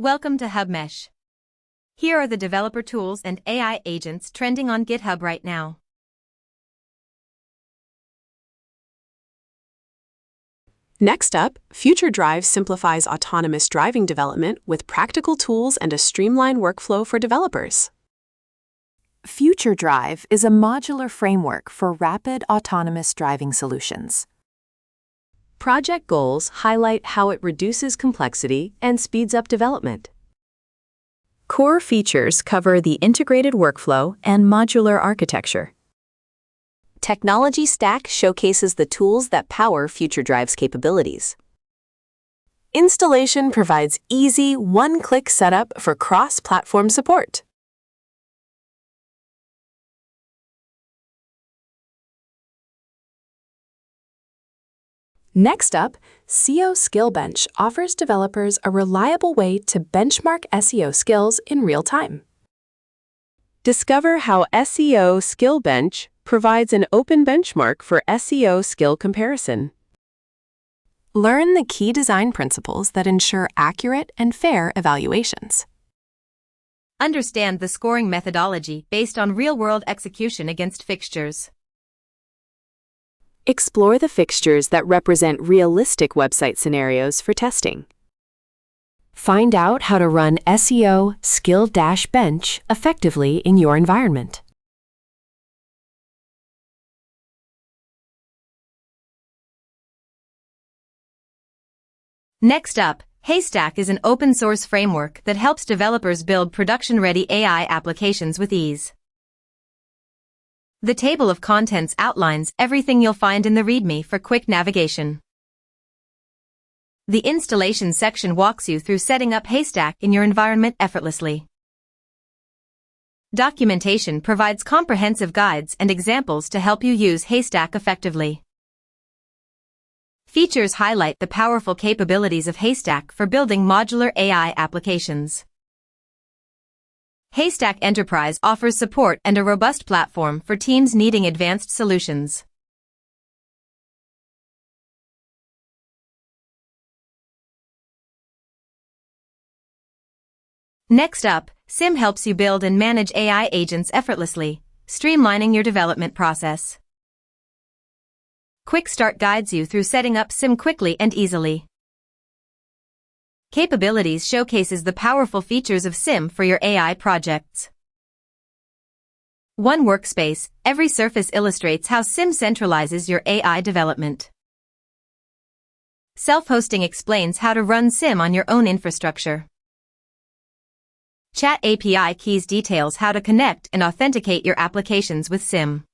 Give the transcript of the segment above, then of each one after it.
Welcome to HubMesh. Here are the developer tools and AI agents trending on GitHub right now. Next up, Future Drive simplifies autonomous driving development with practical tools and a streamlined workflow for developers. Future Drive is a modular framework for rapid autonomous driving solutions. Project goals highlight how it reduces complexity and speeds up development. Core features cover the integrated workflow and modular architecture. Technology Stack showcases the tools that power Future Drive's capabilities. Installation provides easy, one-click setup for cross-platform support. Next up, SEO Skill Bench offers developers a reliable way to benchmark SEO skills in real time. Discover how SEO Skill Bench provides an open benchmark for SEO skill comparison. Learn the key design principles that ensure accurate and fair evaluations. Understand the scoring methodology based on real-world execution against fixtures. Explore the fixtures that represent realistic website scenarios for testing. Find out how to run SEO Skill-Bench effectively in your environment. Next up, Haystack is an open-source framework that helps developers build production-ready AI applications with ease. The table of contents outlines everything you'll find in the README for quick navigation. The installation section walks you through setting up Haystack in your environment effortlessly. Documentation provides comprehensive guides and examples to help you use Haystack effectively. Features highlight the powerful capabilities of Haystack for building modular AI applications. Haystack Enterprise offers support and a robust platform for teams needing advanced solutions. Next up, SIM helps you build and manage AI agents effortlessly, streamlining your development process. Quick Start guides you through setting up SIM quickly and easily. Capabilities showcases the powerful features of SIM for your AI projects. One workspace, every surface illustrates how SIM centralizes your AI development. Self-hosting explains how to run SIM on your own infrastructure. Chat API keys details how to connect and authenticate your applications with SIM.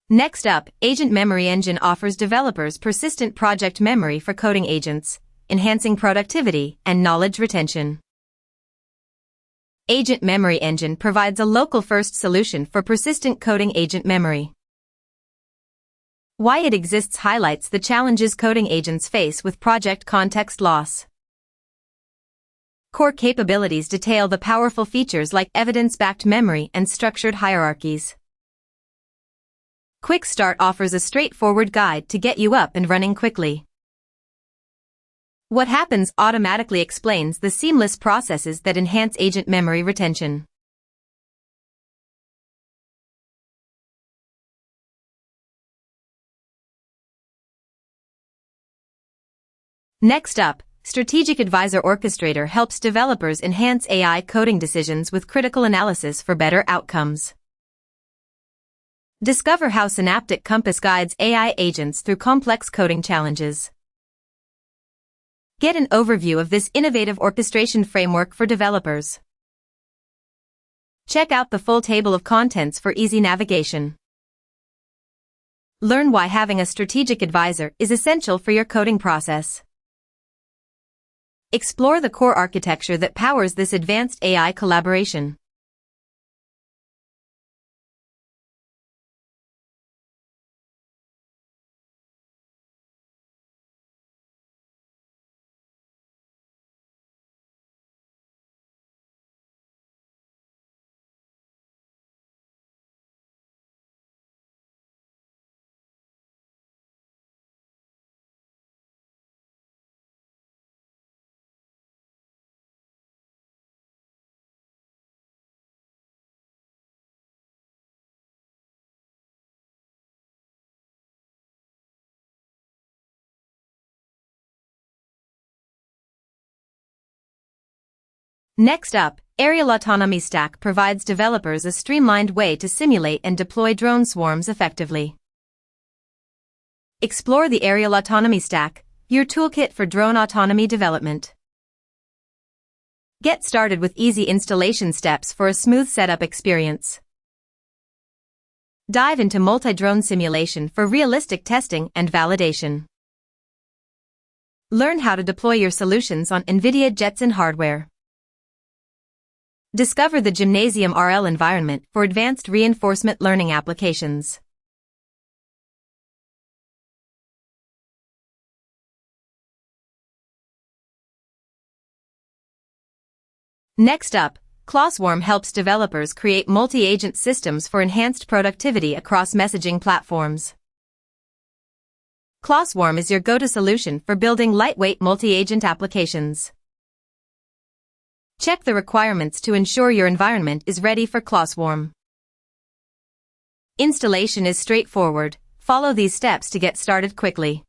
Next up, Agent Memory Engine offers developers persistent project memory for coding agents, enhancing productivity and knowledge retention. Agent Memory Engine provides a local-first solution for persistent coding agent memory. Why it exists highlights the challenges coding agents face with project context loss. Core capabilities detail the powerful features like evidence-backed memory and structured hierarchies. Quick Start offers a straightforward guide to get you up and running quickly. What Happens automatically explains the seamless processes that enhance agent memory retention. Next up, Strategic-Advisor-Orchestrator helps developers enhance AI coding decisions with critical analysis for better outcomes. Discover how Synaptic Compass guides AI agents through complex coding challenges. Get an overview of this innovative orchestration framework for developers. Check out the full table of contents for easy navigation. Learn why having a strategic advisor is essential for your coding process. Explore the core architecture that powers this advanced AI collaboration. Next up, aerial-autonomy-stack provides developers a streamlined way to simulate and deploy drone swarms effectively. Explore the aerial-autonomy-stack, your toolkit for drone autonomy development. Get started with easy installation steps for a smooth setup experience. Dive into multi-drone simulation for realistic testing and validation. Learn how to deploy your solutions on NVIDIA Jetson hardware. Discover the Gymnasium RL environment for advanced reinforcement learning applications. Next up, ClawSwarm helps developers create multi-agent systems for enhanced productivity across messaging platforms. ClawSwarm is your go-to solution for building lightweight multi-agent applications. Check the requirements to ensure your environment is ready for ClawSwarm. Installation is straightforward. Follow these steps to get started quickly.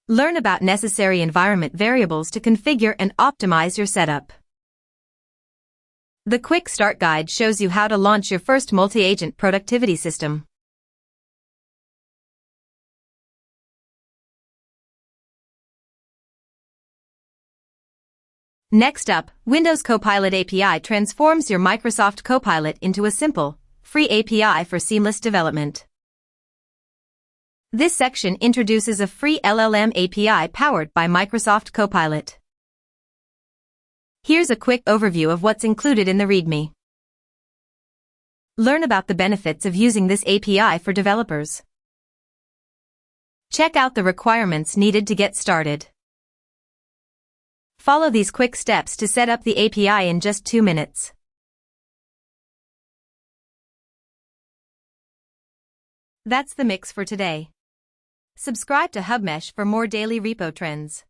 Learn about necessary environment variables to configure and optimize your setup. The Quick Start Guide shows you how to launch your first multi-agent productivity system. Next up, Windows-Copilot-API transforms your Microsoft Copilot into a simple, free API for seamless development. This section introduces a free LLM API powered by Microsoft Copilot. Here's a quick overview of what's included in the README. Learn about the benefits of using this API for developers. Check out the requirements needed to get started. Follow these quick steps to set up the API in just 2 minutes. That's the mix for today. Subscribe to HubMesh for more daily repo trends.